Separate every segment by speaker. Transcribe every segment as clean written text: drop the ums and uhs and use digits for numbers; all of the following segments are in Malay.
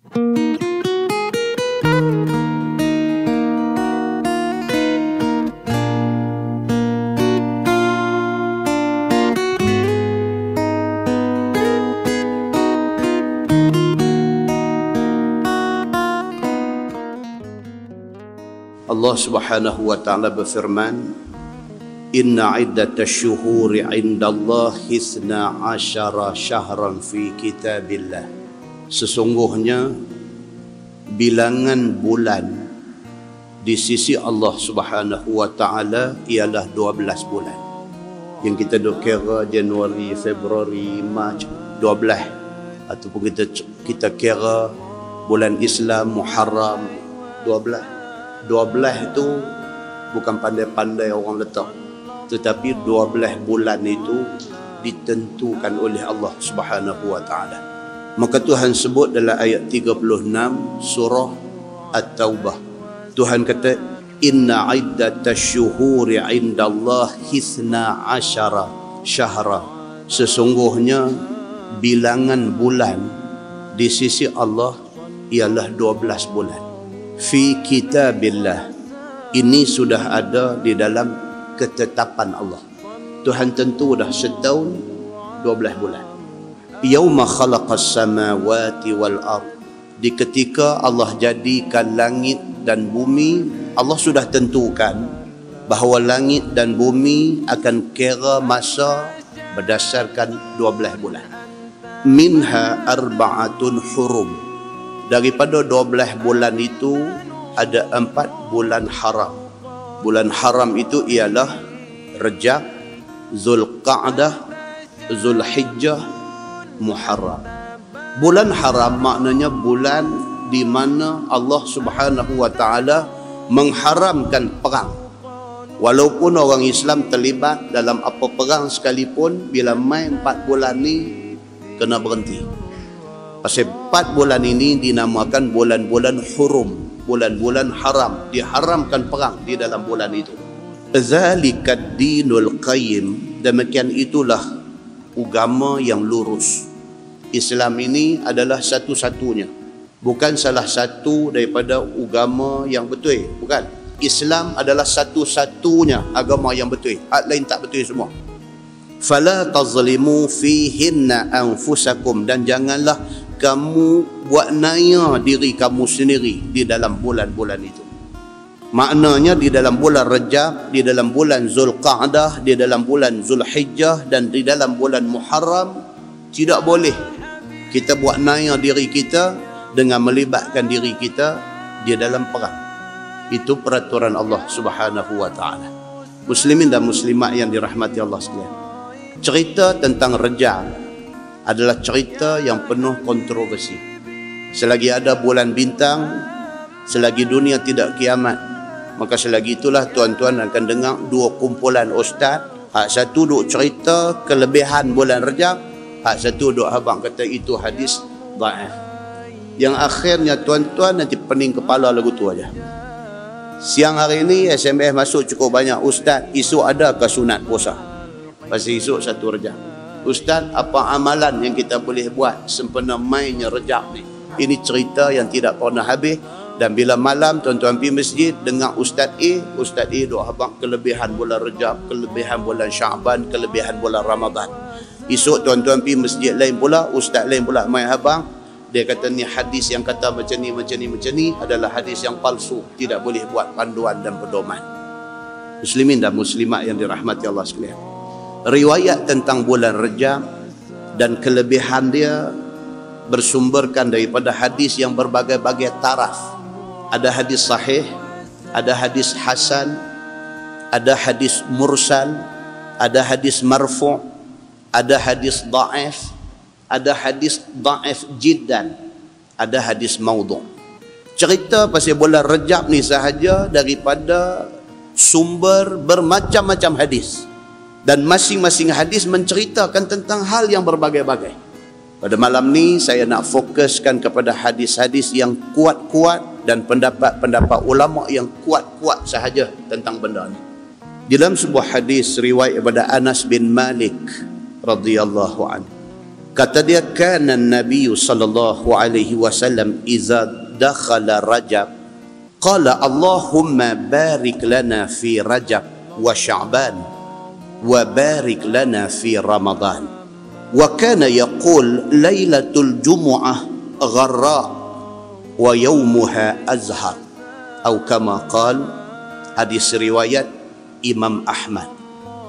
Speaker 1: Allah Subhanahu wa taala berfirman, "Inna iddatash syuhuri 'indallahi 12 syahran fi kitabillah." Sesungguhnya bilangan bulan di sisi Allah Subhanahu wa taala ialah 12 bulan. Yang kita dok kira Januari, Februari, Mac, 12, ataupun kita kira bulan Islam Muharram 12. 12 itu bukan pandai-pandai orang letak, tetapi 12 bulan itu ditentukan oleh Allah Subhanahu wa taala. Maka Tuhan sebut dalam ayat 36 surah At-Taubah. Tuhan kata, "Inna iddatash syuhuri 'indallahi 12 syahra." Sesungguhnya bilangan bulan di sisi Allah ialah 12 bulan. Fi kitabillah, ini sudah ada di dalam ketetapan Allah. Tuhan tentu dah setahun 12 bulan. Yauma khalaqas samawati wal ard, di ketika Allah jadikan langit dan bumi, Allah sudah tentukan bahawa langit dan bumi akan kira masa berdasarkan 12 bulan. Minha arba'atun hurum, daripada 12 bulan itu ada 4 bulan haram. Bulan haram itu ialah Rajab, Zulqa'dah, Zulhijjah, Muharram. Bulan haram maknanya bulan di mana Allah Subhanahu wa taala mengharamkan perang. Walaupun orang Islam terlibat dalam apa perang sekalipun, bila main 4 bulan ni kena berhenti. Pasal 4 bulan ini dinamakan bulan-bulan hurum, bulan-bulan haram, diharamkan perang di dalam bulan itu. Zalikad dinul qayyim, demikian itulah agama yang lurus. Islam ini adalah satu-satunya, bukan salah satu daripada agama yang betul, bukan. Islam adalah satu-satunya agama yang betul, hak lain tak betul semua. Fala tazlimu fihinna anfusakum, dan janganlah kamu buat naya diri kamu sendiri di dalam bulan-bulan itu. Maknanya di dalam bulan Rajab, di dalam bulan Zulqa'dah, di dalam bulan Zulhijjah dan di dalam bulan Muharram, tidak boleh kita buat naya diri kita dengan melibatkan diri kita di dalam perang. Itu peraturan Allah Subhanahu wa taala. Muslimin dan muslimat yang dirahmati Allah sekalian, cerita tentang Rajab adalah cerita yang penuh kontroversi. Selagi ada bulan bintang, selagi dunia tidak kiamat, maka selagi itulah tuan-tuan akan dengar 2 kumpulan ustaz. Hak satu duk cerita kelebihan bulan Rajab, hak satu duk habang kata itu hadis dhaif. Yang akhirnya tuan-tuan nanti pening kepala lagu tu aja. Siang hari ini SMS masuk cukup banyak, ustaz, esok adakah sunat puasa? Pasal esok 1 Rajab. Ustaz, apa amalan yang kita boleh buat sempena mainnya Rajab ni? Ini cerita yang tidak pernah habis. Dan bila malam tuan-tuan pergi masjid dengar Ustaz A duk habaq kelebihan bulan Rajab, kelebihan bulan Syaban, kelebihan bulan Ramadan. Esok tuan-tuan pergi masjid lain pula, Ustaz lain pula main habang, dia kata ni hadis yang kata macam ni adalah hadis yang palsu, tidak boleh buat panduan dan pedoman. Muslimin dan muslimat yang dirahmati Allah sekalian, riwayat tentang bulan Rajab dan kelebihan dia bersumberkan daripada hadis yang berbagai-bagai taraf. Ada hadis sahih, ada hadis hasan, ada hadis mursal, ada hadis marfu', ada hadis dhaif, ada hadis dhaif jiddan, ada hadis maudhu'. Cerita pasal bulan Rajab ni sahaja daripada sumber bermacam-macam hadis, dan masing-masing hadis menceritakan tentang hal yang berbagai-bagai. Pada malam ni saya nak fokuskan kepada hadis-hadis yang kuat-kuat dan pendapat-pendapat ulama yang kuat-kuat sahaja tentang benda ni. Dalam sebuah hadis riwayat daripada Anas bin Malik radhiyallahu anhu, Kata dia, kana Nabi sallallahu alaihi wasallam iza dakhala Rajab qala Allahumma barik lana fi Rajab wa Sya'ban wa barik lana fi Ramadan. Wa kana yaqul lailatul jumu'ah gharra wa yawmuha azhar atau kama qala. Hadis riwayat Imam Ahmad,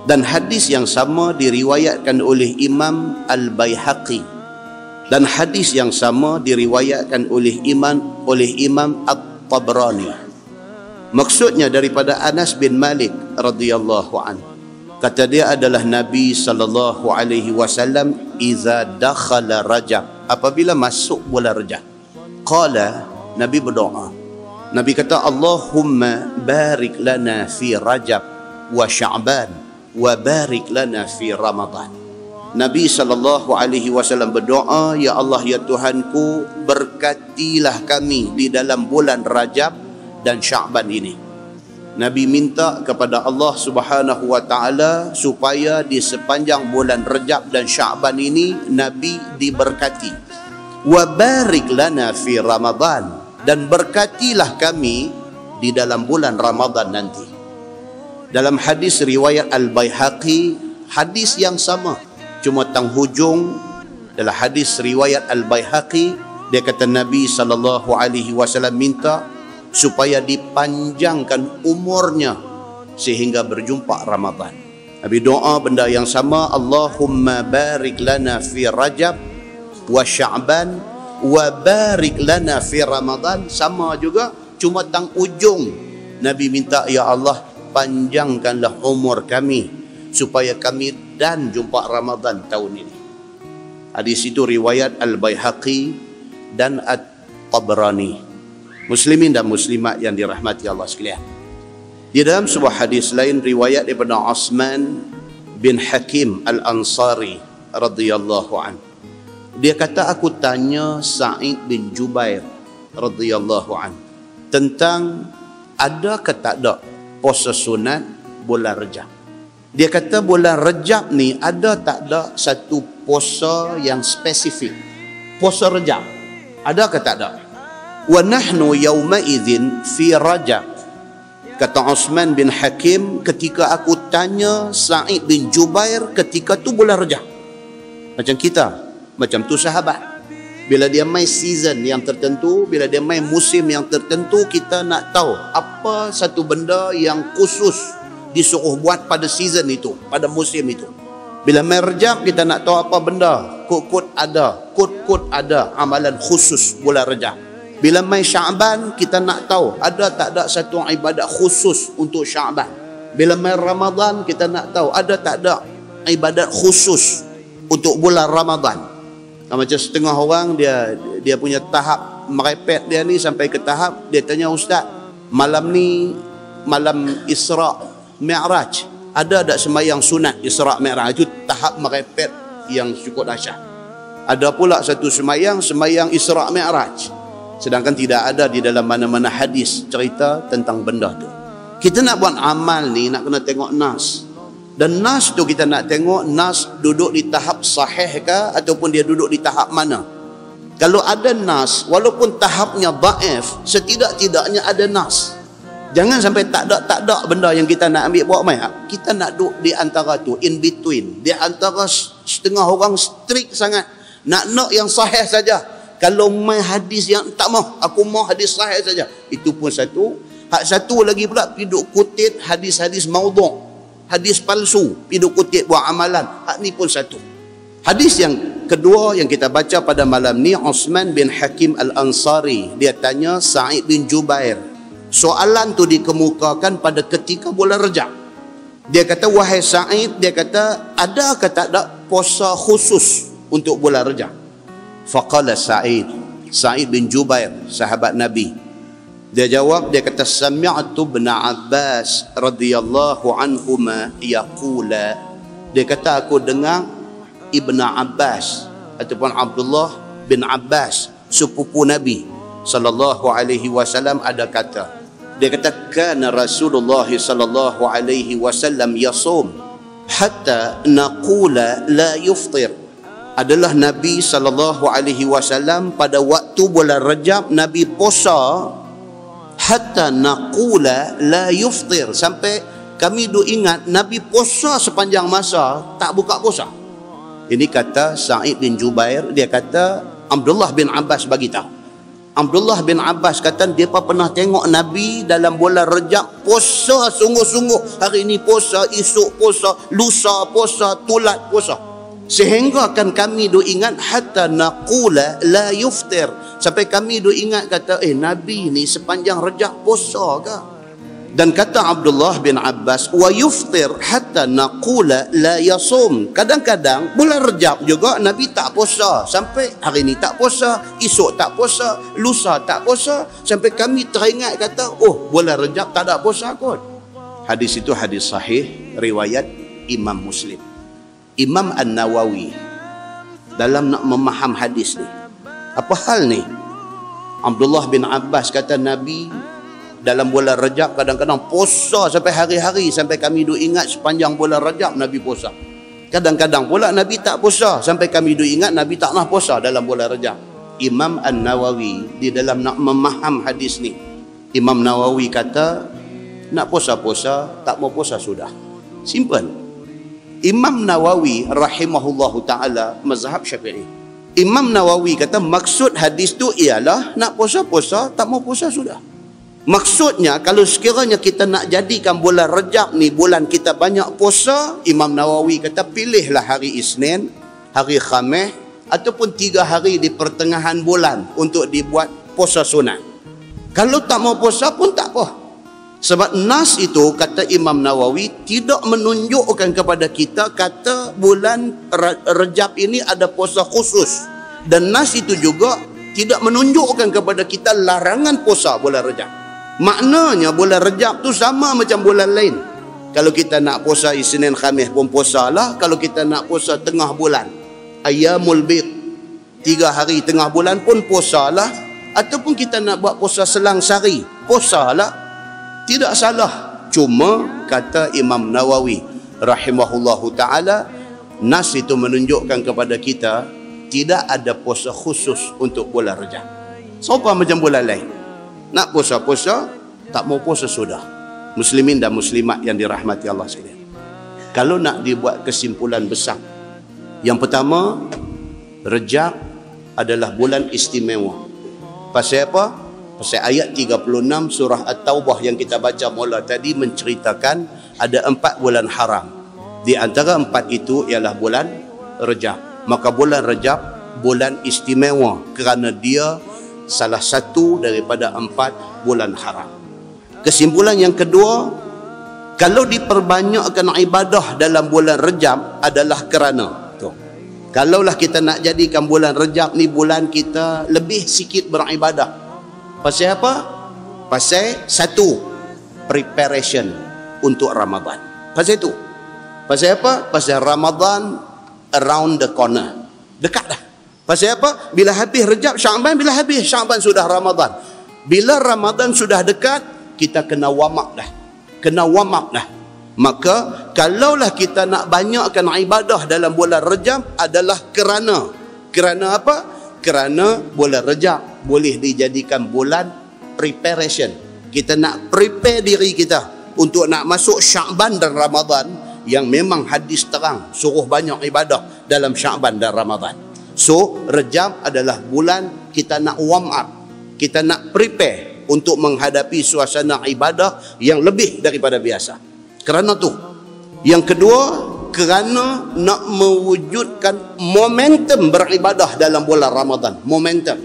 Speaker 1: dan hadis yang sama diriwayatkan oleh Imam Al-Baihaqi, dan hadis yang sama diriwayatkan oleh Imam At-Tabrani. Maksudnya daripada Anas bin Malik radhiyallahu anhu, kata dia adalah Nabi sallallahu alaihi wasallam iza dakhala Rajab, apabila masuk bulan Rajab, qala, Nabi berdoa, Nabi kata, Allahumma barik lana fi Rajab wa Sya'ban wa barik lana fi Ramadan. Nabi sallallahu alaihi wasallam berdoa, ya Allah, ya Tuhanku, berkatilah kami di dalam bulan Rajab dan Sya'ban ini. Nabi minta kepada Allah Subhanahu wa taala supaya di sepanjang bulan Rajab dan Sya'ban ini Nabi diberkati. Wa barik lana fi Ramadan, dan berkatilah kami di dalam bulan Ramadan nanti. Dalam hadis riwayat Al-Baihaqi, hadis yang sama, cuma penghujung dalam hadis riwayat Al-Baihaqi, dia kata Nabi sallallahu alaihi wasallam minta supaya dipanjangkan umurnya sehingga berjumpa Ramadan. Nabi doa benda yang sama, Allahumma barik lana fi Rajab wa Sya'ban wa barik lana fi Ramadan, sama juga, cuma tang ujung Nabi minta, ya Allah, panjangkanlah umur kami supaya kami dan jumpa Ramadan tahun ini. Hadis itu riwayat Al-Baihaqi dan At-Tabrani. Muslimin dan muslimat yang dirahmati Allah sekalian, di dalam sebuah hadis lain riwayat daripada Utsman bin Hakim Al-Ansari radhiyallahu anhu, dia kata, aku tanya Sa'id bin Jubair radhiyallahu anhu tentang ada ke tak ada puasa sunat bulan Rajab. Dia kata bulan Rajab ni ada tak ada satu puasa yang spesifik, puasa Rajab, ada ke tak ada? Wa nahnu yawma idzin fi Rajab. Kata Utsman bin Hakim, ketika aku tanya Sa'id bin Jubair, ketika tu bulan Rajab. Macam kita, macam tu sahabat, bila dia main season yang tertentu, bila dia main musim yang tertentu, kita nak tahu apa satu benda yang khusus disuruh buat pada season itu, pada musim itu. Bila main Rajab, kita nak tahu apa benda, kod-kod ada amalan khusus bulan Rajab. Bila main Sya'ban, kita nak tahu ada tak ada satu ibadat khusus untuk Sya'ban. Bila main Ramadan, kita nak tahu ada tak ada ibadat khusus untuk bulan Ramadan. Macam setengah orang dia punya tahap merepet dia ni sampai ke tahap dia tanya, Ustaz, malam ni malam Isra' Mi'raj, ada tak sembahyang sunat Isra' Mi'raj? Itu tahap merepet yang cukup dahsyat. Ada pula satu sembahyang Isra' Mi'raj, sedangkan tidak ada di dalam mana-mana hadis cerita tentang benda tu. Kita nak buat amal ni nak kena tengok nas. Dan nas tu kita nak tengok nas duduk di tahap sahih ke ataupun dia duduk di tahap mana. Kalau ada nas, walaupun tahapnya dhaif, setidak-tidaknya ada nas. Jangan sampai tak ada benda yang kita nak ambil buat main. Kita nak duduk di antara tu, in between. Di antara setengah orang strict sangat, nak yang sahih saja. Kalau main hadis yang tak mau, aku mau hadis sahih saja. Itu pun satu. Hak satu lagi pula duduk kutip hadis-hadis maudhu', hadis palsu, duduk kutip buat amalan. Hak ni pun satu. Hadis yang kedua yang kita baca pada malam ni, Utsman bin Hakim Al-Ansari, dia tanya Sa'id bin Jubair. Soalan tu dikemukakan pada ketika bulan Rajab. Dia kata, wahai Sa'id, dia kata, ada ke tak ada puasa khusus untuk bulan Rajab? Faqala Sa'id bin Jubair, sahabat Nabi, dia jawab, dia kata, sami'tu ibn Abbas radhiyallahu anhuma yaqula. Dia kata, aku dengar Ibn Abbas ataupun Abdullah bin Abbas, sepupu Nabi sallallahu alaihi wasallam, ada kata, dia kata, kana Rasulullah sallallahu alaihi wasallam yasum hatta naqula la yuftir adalah Nabi SAW pada waktu bulan Rajab Nabi puasa hatta naqula la yuftir, sampai kami duk ingat Nabi puasa sepanjang masa tak buka puasa. Ini kata Sa'id bin Jubair, dia kata Abdullah bin Abbas bagi tahu. Abdullah bin Abbas kata dia pernah tengok Nabi dalam bulan Rajab puasa sungguh-sungguh. Hari ini puasa, esok puasa, lusa puasa, tulat puasa. Sehingga kan kami duk ingat hatta naqula la yuftir, sampai kami duk ingat kata Nabi ni sepanjang Rajab puasa ke? Dan kata Abdullah bin Abbas, wa yuftir hatta naqula la yasum. Kadang-kadang bulan Rajab juga Nabi tak puasa, sampai hari ni tak puasa, esok tak puasa, lusa tak puasa, sampai kami teringat kata bulan Rajab tak ada puasa kot. Hadis itu hadis sahih riwayat Imam Muslim. Imam An-Nawawi dalam nak memaham hadis ni, apa hal ni? Abdullah bin Abbas kata Nabi dalam bulan Rajab kadang-kadang puasa sampai hari-hari, sampai kami duk ingat sepanjang bulan Rajab Nabi puasa. Kadang-kadang pula Nabi tak puasa, sampai kami duk ingat Nabi tak nak puasa dalam bulan Rajab. Imam An-Nawawi di dalam nak memaham hadis ni, Imam Nawawi kata nak puasa-puasa, tak mau puasa sudah. Simple. Imam Nawawi rahimahullahu ta'ala mazhab Syafi'i. Imam Nawawi kata maksud hadis tu ialah nak puasa-puasa, tak mau puasa sudah. Maksudnya kalau sekiranya kita nak jadikan bulan Rajab ni bulan kita banyak puasa, Imam Nawawi kata pilihlah hari Isnin, hari Khamis ataupun 3 hari di pertengahan bulan untuk dibuat puasa sunat. Kalau tak mau puasa pun tak apa. Sebab nas itu kata Imam Nawawi tidak menunjukkan kepada kita kata bulan Rajab ini ada puasa khusus, dan nas itu juga tidak menunjukkan kepada kita larangan puasa bulan Rajab. Maknanya bulan Rajab tu sama macam bulan lain. Kalau kita nak puasa Isnin Khamis pun puasalah. Kalau kita nak puasa tengah bulan, Ayyamul Bid, 3 hari tengah bulan pun puasalah. Ataupun kita nak buat puasa selang sari, puasalah. Tidak salah. Cuma kata Imam Nawawi rahimahullahu ta'ala, nas itu menunjukkan kepada kita tidak ada puasa khusus untuk bulan Rajab. Sama macam bulan lain. Nak puasa-puasa, tak mau puasa sudah. Muslimin dan muslimat yang dirahmati Allah sekalian. Kalau nak dibuat kesimpulan besar, yang pertama, Rajab adalah bulan istimewa. Pasal apa? Pasal ayat 36 surah At-Taubah yang kita baca mula tadi menceritakan ada 4 bulan haram. Di antara 4 itu ialah bulan Rajab. Maka bulan Rajab bulan istimewa kerana dia salah satu daripada 4 bulan haram. Kesimpulan yang kedua, kalau diperbanyakkan ibadah dalam bulan Rajab adalah kerana kalaulah kita nak jadikan bulan Rajab ni bulan kita lebih sikit beribadah. Pasal apa? Pasal satu, preparation untuk Ramadan. Pasal itu. Pasal apa? Pasal Ramadan around the corner. Dekat dah. Pasal apa? Bila habis Rajab, Syaban, bila habis Syaban sudah Ramadan. Bila Ramadan sudah dekat, kita kena warm up dah. Kena warm up dah. Maka kalaulah kita nak banyakkan ibadah dalam bulan Rajab adalah kerana apa? Kerana bulan Rajab boleh dijadikan bulan preparation. Kita nak prepare diri kita untuk nak masuk Syaban dan Ramadan, yang memang hadis terang suruh banyak ibadah dalam Syaban dan Ramadan. So Rajab adalah bulan kita nak warm up, kita nak prepare untuk menghadapi suasana ibadah yang lebih daripada biasa. Kerana tu. Yang kedua, kerana nak mewujudkan momentum beribadah dalam bulan Ramadan. Momentum.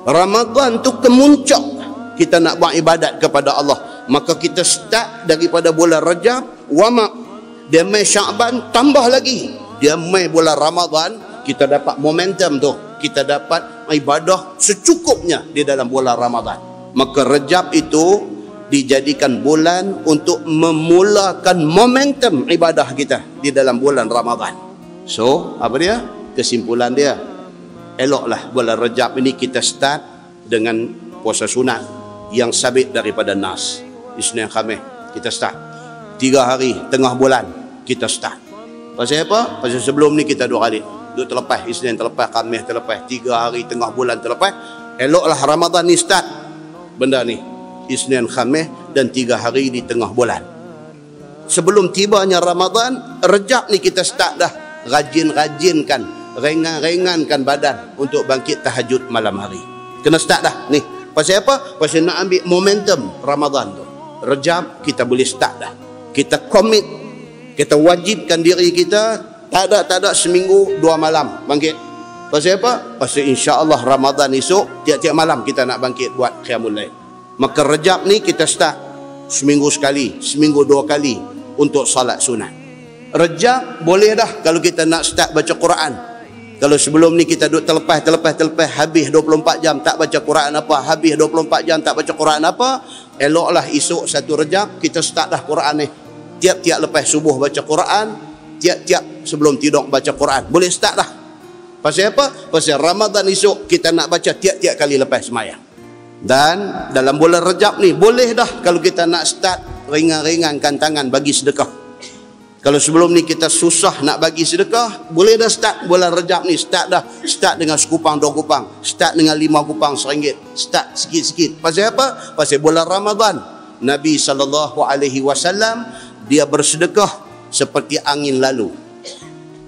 Speaker 1: Ramadan tu kemuncak kita nak buat ibadat kepada Allah. Maka kita start daripada bulan Rajab, warm up. Dia mai Syaban, tambah lagi. Dia mai bulan Ramadan, kita dapat momentum tu. Kita dapat ibadah secukupnya di dalam bulan Ramadan. Maka Rajab itu dijadikan bulan untuk memulakan momentum ibadah kita di dalam bulan Ramadan. So, apa dia? Kesimpulan dia, eloklah bulan Rajab ini kita start dengan puasa sunat yang sabit daripada nas. Isnin Khamis kita start. 3 hari tengah bulan kita start. Pasal apa? Pasal sebelum ni kita 2 hari duk terlepas, Isnin terlepas, Khamis terlepas, 3 hari tengah bulan terlepas, eloklah Ramadan ni start benda ni, Isnin, Khamis dan 3 hari di tengah bulan. Sebelum tibanya Ramadan, Rejab ni kita start dah rajin-rajinkan, ringan-ringankan badan untuk bangkit tahajud malam hari. Kena start dah ni. Pasal apa? Pasal nak ambil momentum Ramadan tu. Rejab kita boleh start dah. Kita commit, kita wajibkan diri kita, tak ada seminggu 2 malam bangkit. Pasal apa? Pasal insya-Allah Ramadan esok tiap-tiap malam kita nak bangkit buat qiyamul lail. Maka Rejab ni kita start seminggu sekali, seminggu 2 kali untuk salat sunat. Rejab boleh dah kalau kita nak start baca Quran. Kalau sebelum ni kita duduk terlepas, habis 24 jam tak baca Quran apa, habis 24 jam tak baca Quran apa, eloklah esok 1 Rejab kita start dah Quran ni. Tiap-tiap lepas subuh baca Quran, tiap-tiap sebelum tidur baca Quran. Boleh start dah. Pasal apa? Pasal Ramadan esok kita nak baca tiap-tiap kali lepas sembahyang. Dan dalam bulan Rejab ni boleh dah kalau kita nak start ringan-ringankan tangan bagi sedekah. Kalau sebelum ni kita susah nak bagi sedekah, boleh dah start bulan Rejab ni, start dengan sekupang 2 kupang, start dengan 5 kupang RM1, start sikit-sikit. Pasal apa? Pasal bulan Ramadan Nabi SAW dia bersedekah seperti angin lalu.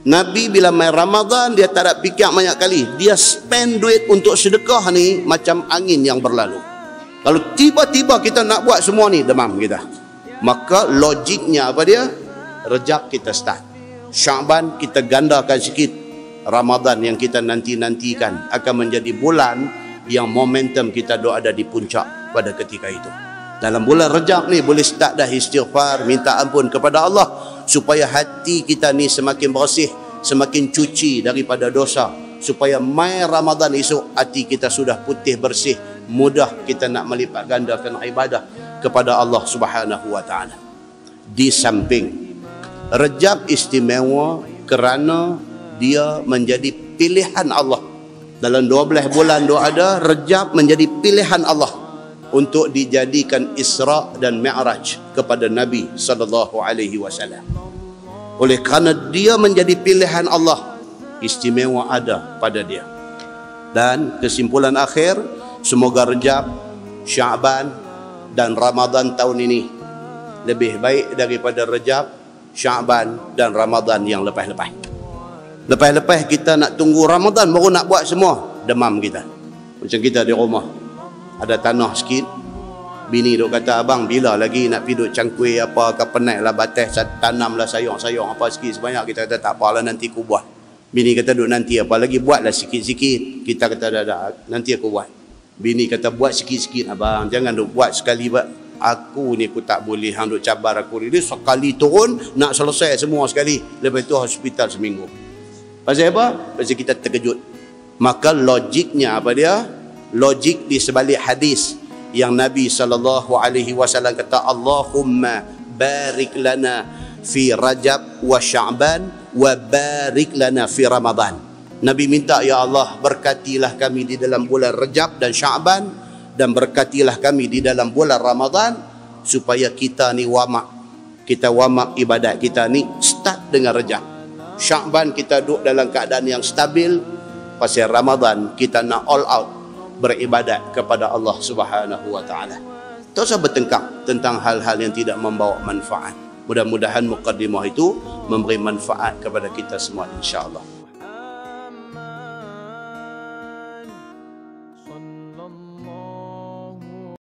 Speaker 1: Nabi bila main Ramadan dia tak ada fikir banyak kali, dia spend duit untuk sedekah ni macam angin yang berlalu. Kalau tiba-tiba kita nak buat semua ni, demam kita. Maka logiknya apa dia? Rejab kita start, Syaban kita gandakan sikit, Ramadan yang kita nanti-nantikan akan menjadi bulan yang momentum kita ada di puncak pada ketika itu. Dalam bulan Rejab ni boleh start dah istighfar, minta ampun kepada Allah supaya hati kita ni semakin bersih, semakin cuci daripada dosa, supaya mai Ramadan esok hati kita sudah putih bersih, mudah kita nak melipat gandakan ibadah kepada Allah Subhanahu wa taala. Di samping Rejab istimewa kerana dia menjadi pilihan Allah. Dalam 12 bulan dia ada, Rejab menjadi pilihan Allah untuk dijadikan Isra dan Mi'raj kepada Nabi SAW. Oleh kerana dia menjadi pilihan Allah, istimewa ada pada dia. Dan kesimpulan akhir, semoga Rejab, Syaban dan Ramadan tahun ini lebih baik daripada Rejab, Syaban dan Ramadan yang lepas-lepas. Lepas-lepas kita nak tunggu Ramadan baru nak buat semua, demam kita. Macam kita di rumah, ada tanah sikit, bini duk kata, abang bila lagi nak pergi duk cangkui apa ke, penat lah batas, tanamlah sayang-sayang apa sikit sebanyak. Kita kata tak apalah nanti aku buat. Bini kata duk nanti apa lagi, buatlah sikit-sikit. Kita kata dah nanti aku buat. Bini kata buat sikit-sikit abang, jangan duk buat sekali buat. Aku ni aku tak boleh hang duk cabar aku ni. Dia sekali turun nak selesai semua sekali, lepas tu hospital seminggu. Pasal apa? Pasal kita terkejut. Maka logiknya apa dia? Logik di sebalik hadis yang Nabi SAW kata, Allahumma barik lana fi Rajab wa Sya'ban wa barik lana fi Ramadan. Nabi minta, ya Allah berkatilah kami di dalam bulan Rajab dan Sya'ban, dan berkatilah kami di dalam bulan Ramadan, supaya kita ni wamak ibadat kita ni start dengan Rejab. Syaban kita duduk dalam keadaan yang stabil. Pasal Ramadan kita nak all out beribadat kepada Allah Subhanahu wa taala. Tak usah bertengkar tentang hal-hal yang tidak membawa manfaat. Mudah-mudahan muqaddimah itu memberi manfaat kepada kita semua insya-Allah.